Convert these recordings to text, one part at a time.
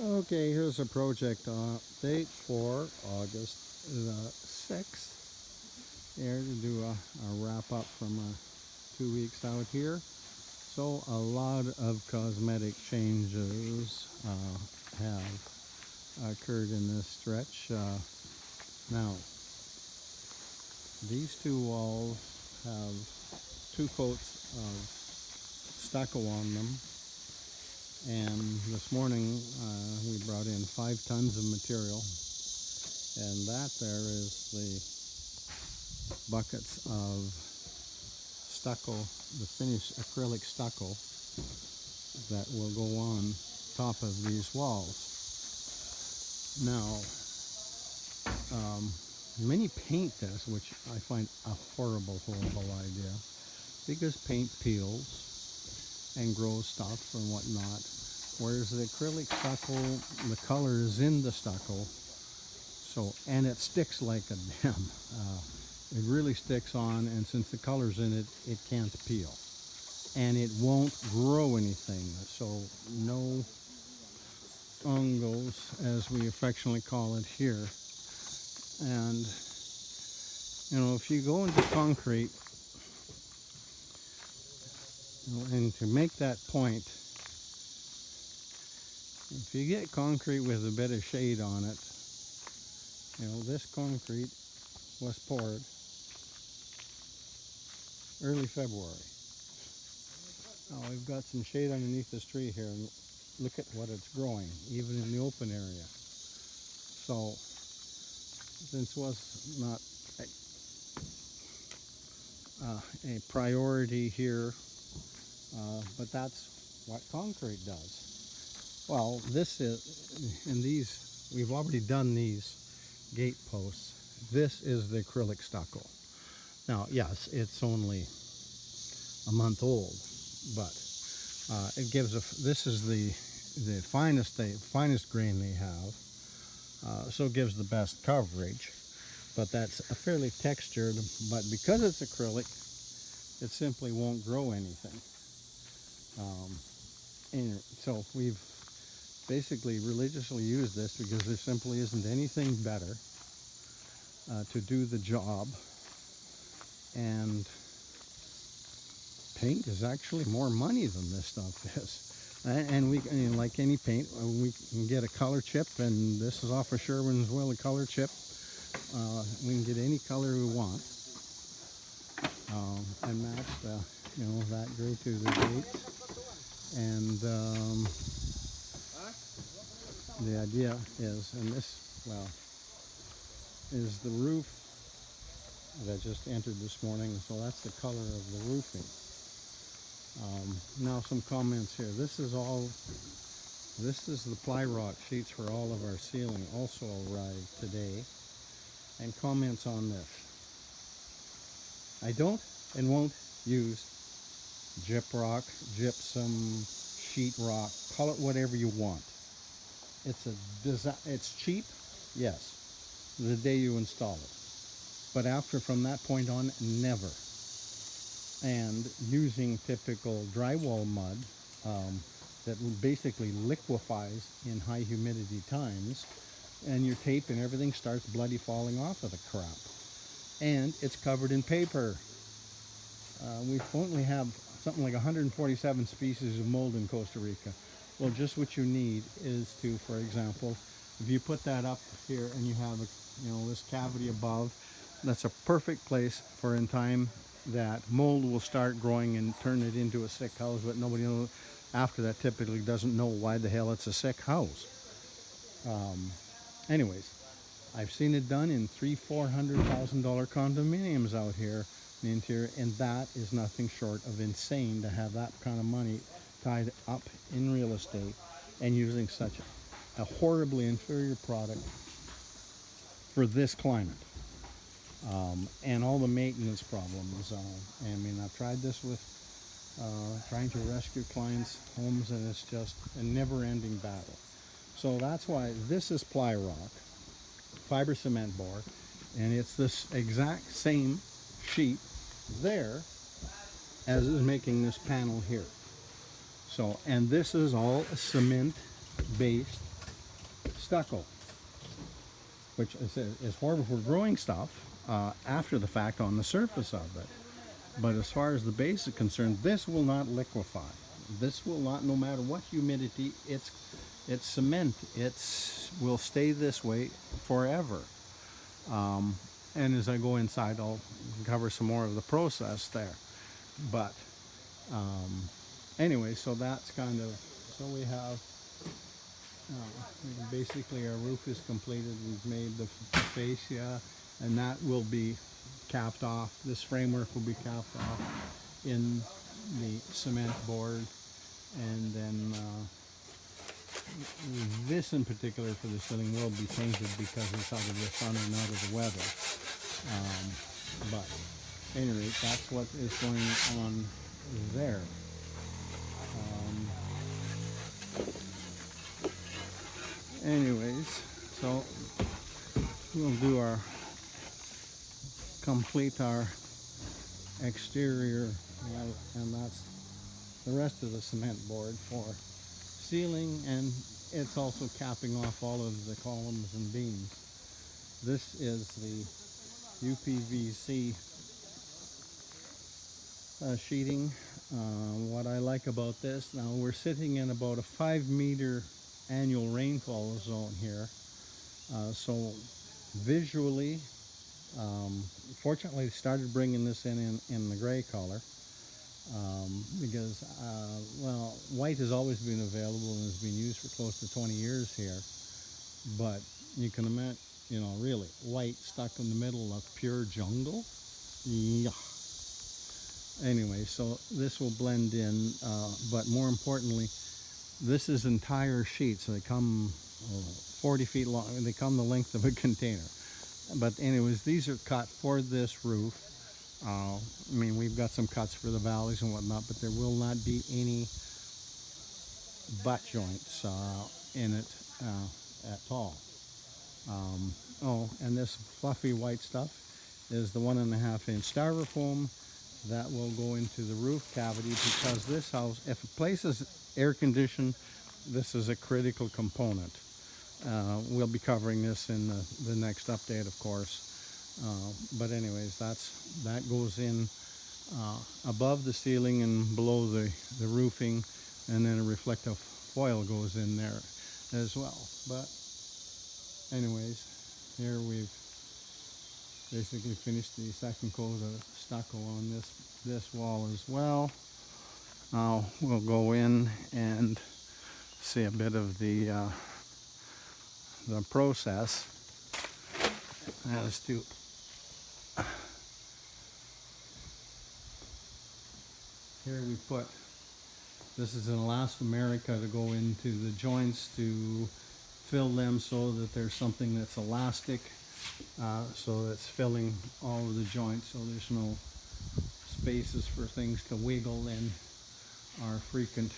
Okay, here's a project date for August the 6th. Here to do a wrap up from 2 weeks out here. So a lot of cosmetic changes have occurred in this stretch. Now, these two walls have two coats of stucco on them. And this morning we brought in 5 tons of material, and that there is the buckets of stucco, the finished acrylic stucco that will go on top of these walls. Now, many paint this, which I find a horrible idea, because paint peels and grows stuff and whatnot. Whereas the acrylic stucco, the color is in the stucco, so, and it sticks like a damn. It really sticks on, and since the color's in it, it can't peel. And it won't grow anything, so no fungos, as we affectionately call it here. And, you know, if you go into concrete, and to make that point, if you get concrete with a bit of shade on it, you know, this concrete was poured early February. Now we've got some shade underneath this tree here, and look at what it's growing, even in the open area. So, this was not a priority here, but that's what concrete does. Well, this is, in these, we've already done these gate posts. This is the acrylic stucco. Now, yes, it's only a month old, but it gives a, this is the finest grain they have, so it gives the best coverage. But that's a fairly textured, but because it's acrylic, it simply won't grow anything. And so we've basically religiously used this because there simply isn't anything better to do the job. And paint is actually more money than this stuff is. And we, like any paint, we can get a color chip, and this is off of Sherwin's Will, a color chip. We can get any color we want, and match you know, that gray to the gate. And the idea is, and this, well, is the roof that just entered this morning, so that's the color of the roofing. Now some comments here. This is the ply rock sheets for all of our ceiling also arrived today. And comments on this. I don't and won't use gyprock, gypsum, sheetrock, call it whatever you want. It's cheap, yes, the day you install it. But from that point on, never. And using typical drywall mud that basically liquefies in high humidity times, and your tape and everything starts bloody falling off of the crap. And it's covered in paper. We only have something like 147 species of mold in Costa Rica. Well, just what you need is to, for example, if you put that up here and you have this cavity above, that's a perfect place for in time that mold will start growing and turn it into a sick house, but nobody knows after that typically doesn't know why the hell it's a sick house. Anyways, I've seen it done in $300,000-$400,000 condominiums out here in the interior, and that is nothing short of insane to have that kind of money tied up in real estate and using such a horribly inferior product for this climate. And all the maintenance problems. I mean, I've tried this with trying to rescue clients' homes, and it's just a never-ending battle. So that's why this is ply rock, fiber cement bar, and it's this exact same sheet there as is making this panel here. So, and this is all cement based stucco, which is horrible for growing stuff after the fact on the surface of it. But as far as the base is concerned, this will not liquefy. This will not, no matter what humidity, it's cement. It's will stay this way forever. And as I go inside, I'll cover some more of the process there. But anyway, so that's kind of, so we have, basically our roof is completed. We've made the fascia, and that will be capped off. This framework will be capped off in the cement board, and then this in particular for the ceiling will be painted because it's out of the sun and out of the weather. But anyway, that's what is going on there. Anyways, so we'll do our complete our exterior, and that's the rest of the cement board for ceiling, and it's also capping off all of the columns and beams. This is the UPVC sheeting. What I like about this, now we're sitting in about a 5-meter annual rainfall zone here, so visually, fortunately they started bringing this in the gray color, because well, white has always been available and has been used for close to 20 years here, but you can imagine, you know, really white stuck in the middle of pure jungle. Yeah. Anyway, so this will blend in, but more importantly, this is entire sheets. So they come 40 feet long. They come the length of a container. But anyways, these are cut for this roof. I mean, we've got some cuts for the valleys and whatnot, but there will not be any butt joints in it at all. Oh, and this fluffy white stuff is the 1.5-inch styrofoam that will go into the roof cavity, because this house, if a place is air conditioned, this is a critical component. We'll be covering this in the next update, of course. But anyways, that goes in above the ceiling and below the roofing, and then a reflective foil goes in there as well. But anyways, here we've basically finished the second coat of stucco on this wall as well. Now we'll go in and see a bit of the process as to here we put, this is an elastomerica to go into the joints to fill them so that there's something that's elastic, so it's filling all of the joints, so there's no spaces for things to wiggle in our frequent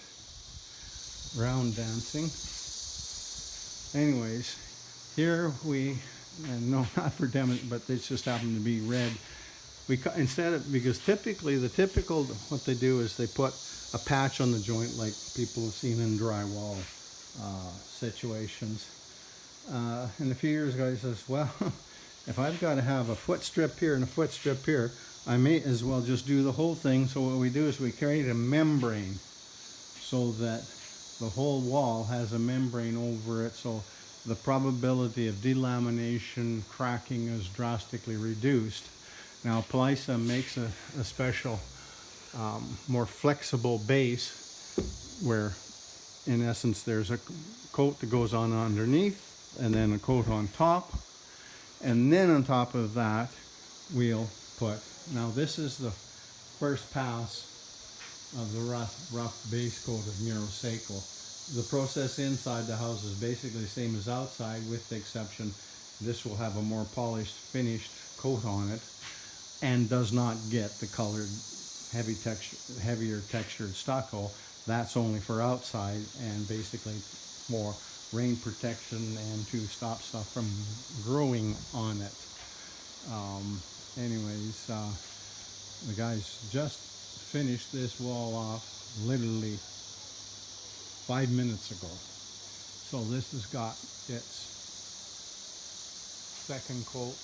round dancing. Anyways, here we, and no, not for demonstration, but this just happened to be red. We instead of, because typically what they do is they put a patch on the joint like people have seen in drywall situations. And a few years ago he says, well, if I've got to have a foot strip here and a foot strip here, I may as well just do the whole thing. So what we do is we create a membrane so that the whole wall has a membrane over it, so the probability of delamination, cracking is drastically reduced. Now Plysa makes a special, more flexible base where in essence there's a coat that goes on underneath and then a coat on top, and then on top of that we'll put, now this is the first pass of the rough base coat of Muro Seco. The process inside the house is basically the same as outside, with the exception this will have a more polished finished coat on it and does not get the colored heavier textured stucco. That's only for outside and basically for rain protection and to stop stuff from growing on it. Anyways, the guys just finished this wall off literally 5 minutes ago. So this has got its second coat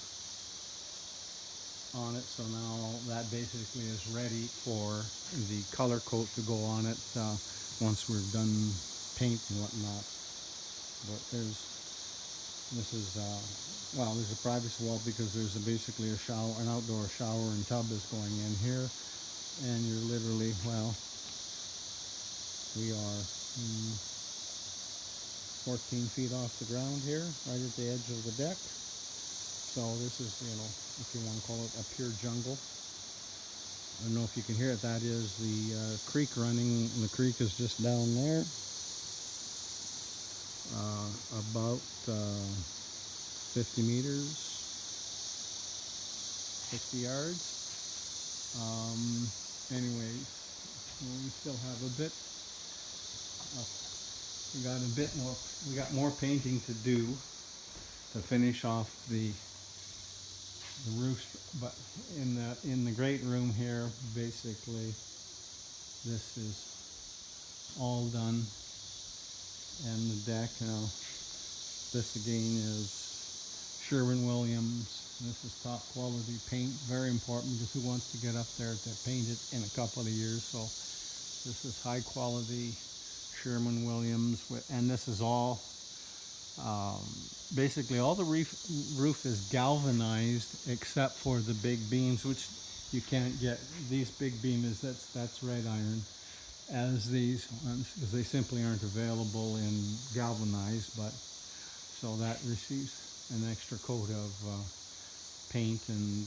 on it, so now that basically is ready for the color coat to go on it once we're done paint and whatnot. But this is well, there's a privacy wall because there's basically a shower, an outdoor shower and tub is going in here, and you're literally, well, we are 14 feet off the ground here, right at the edge of the deck. So this is, you know, if you want to call it a pure jungle. I don't know if you can hear it. That is the creek running, and the creek is just down there, about 50 meters, 50 yards. Anyways, we still have a bit. We got a bit more. We got more painting to do to finish off the roof, but in the great room here, basically this is all done, and the deck, you know, this again is Sherwin-Williams. This is top quality paint, very important because who wants to get up there to paint it in a couple of years. So this is high quality Sherwin-Williams, and this is all basically all the roof is galvanized except for the big beams, which you can't get. These big beams, that's red iron, as these ones, because they simply aren't available in galvanized. But so that receives an extra coat of paint and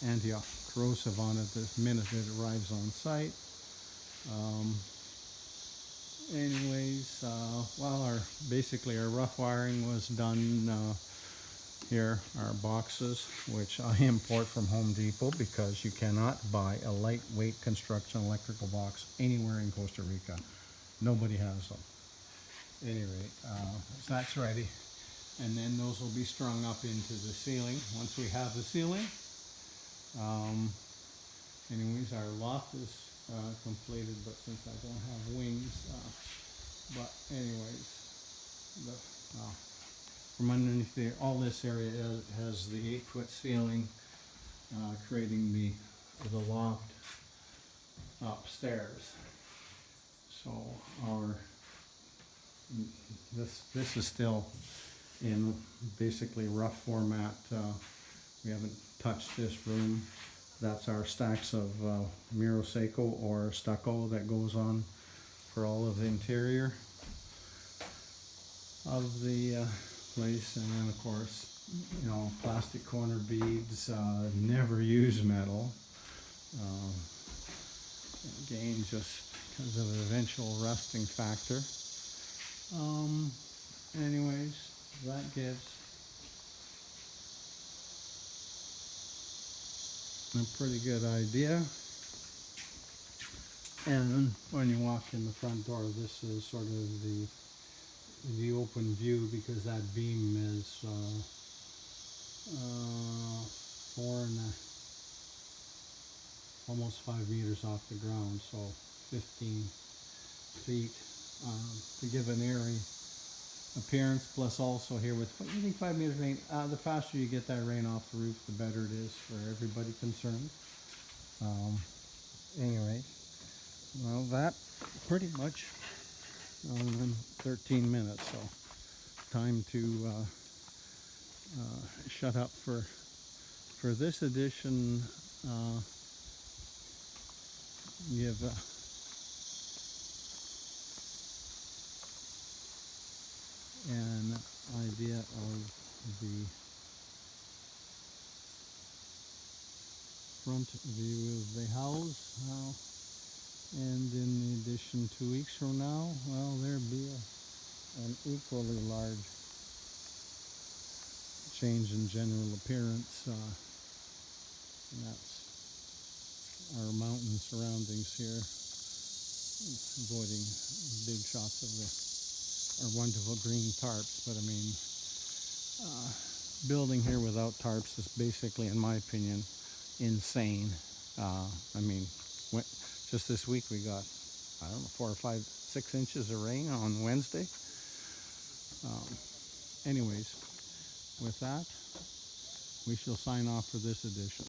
anti-corrosive on it the minute it arrives on site. Anyways, well, basically our rough wiring was done here. Our boxes, which I import from Home Depot because you cannot buy a lightweight construction electrical box anywhere in Costa Rica. Nobody has them. Anyway, so that's ready, and then those will be strung up into the ceiling once we have the ceiling. Anyways, our loft is completed, but since I don't have wings, but anyways, from underneath all this area has the 8-foot ceiling, creating the loft upstairs. So this is still in basically rough format. We haven't touched this room. That's our stacks of Muro Seco or stucco that goes on for all of the interior of the place. And then of course, you know, plastic corner beads, never use metal. Again, just because of the eventual rusting factor. Anyways, that gives a pretty good idea. And when you walk in the front door, this is sort of the open view, because that beam is almost 5 meters off the ground, so 15 feet to give an airy appearance. Plus also here with, what do you think, 5 meters rain, the faster you get that rain off the roof, the better it is for everybody concerned. Anyway, well, that pretty much 13 minutes, so time to shut up for this edition. Give an idea of the front view of the house now, and in addition, 2 weeks from now, well, there'll be an equally large change in general appearance, and that's our mountain surroundings here. It's avoiding big shots of our wonderful green tarps, but I mean, building here without tarps is basically, in my opinion, insane. I mean, just this week we got, I don't know, 4 or 5, 6 inches of rain on Wednesday. Anyways, with that, we shall sign off for this edition.